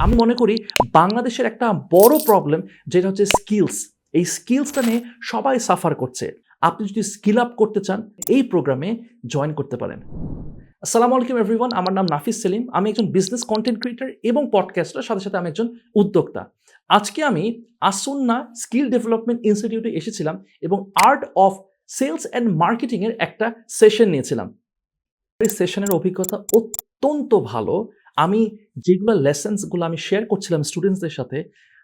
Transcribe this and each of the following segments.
আমি মনে করি বাংলাদেশের একটা বড় প্রবলেম যেটা হচ্ছে স্কিলস। এই স্কিলসটা নিয়ে সবাই সাফার করছে। আপনি যদি স্কিল আপ করতে চান এই প্রোগ্রামে জয়েন করতে পারেন। আসসালামু আলাইকুম এভরিওয়ান, আমার নাম নাফিস সেলিম। আমি একজন বিজনেস কন্টেন্ট ক্রিয়েটর এবং পডকাস্টার, সাথে সাথে আমি একজন উদ্যোক্তা। আজকে আমি আসুন্না স্কিল ডেভেলপমেন্ট ইনস্টিটিউটে এসেছিলাম এবং আর্ট অফ সেলস অ্যান্ড মার্কেটিংয়ের একটা সেশন নিয়েছিলাম। এই সেশনের অভিজ্ঞতা অত্যন্ত ভালো। আমি যেগুলো লেসন্সগুলো আমি শেয়ার করছিলাম স্টুডেন্টসদের সাথে,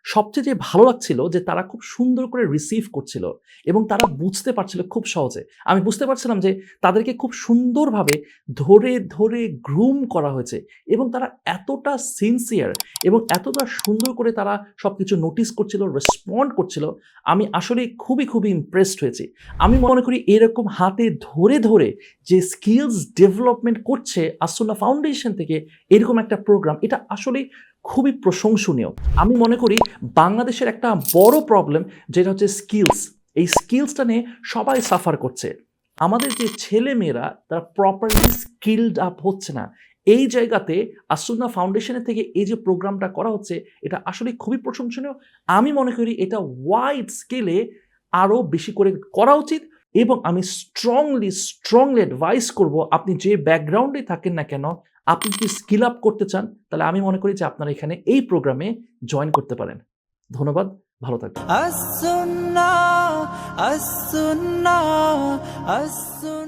সবচেয়ে যে ভালো লাগছিল যে তারা খুব সুন্দর করে রিসিভ করছিল এবং তারা বুঝতে পারছিল খুব সহজে। আমি বুঝতে পারছিলাম যে তাদেরকে খুব সুন্দরভাবে ধরে ধরে গ্রুম করা হয়েছে এবং তারা এতটা সিনসিয়ার এবং এতটা সুন্দর করে তারা সবকিছু নোটিস করছিল, রেসপন্ড করছিল। আমি আসলে খুবই ইমপ্রেসড হয়েছি। আমি মনে করি এরকম হাতে ধরে ধরে যে স্কিলস ডেভেলপমেন্ট করছে আসুন্না ফাউন্ডেশন থেকে এরকম একটা প্রোগ্রাম, এটা আসলে খুবই প্রশংসনীয়। আমি মনে করি বাংলাদেশের একটা বড় প্রবলেম যেটা হচ্ছে স্কিলস। এই স্কিলসটা নিয়ে সবাই সাফার করছে। আমাদের যে ছেলে মেয়েরা তারা প্রপারলি স্কিলড আপ হচ্ছে না। এই জায়গাতে আসুন্না ফাউন্ডেশনের থেকে এই যে প্রোগ্রামটা করা হচ্ছে, এটা আসলে খুবই প্রশংসনীয়। আমি মনে করি এটা ওয়াইড স্কেলে আরও বেশি করে করা উচিত এবং আমি স্ট্রংলি অ্যাডভাইস করব, আপনি যে ব্যাকগ্রাউন্ডে থাকেন না কেন, আপনি যদি স্কিল আপ করতে চান তাহলে আমি মনে করি যে আপনারা এখানে এই প্রোগ্রামে জয়েন করতে পারেন। ধন্যবাদ, ভালো থাকবেন। السنة السنة السنة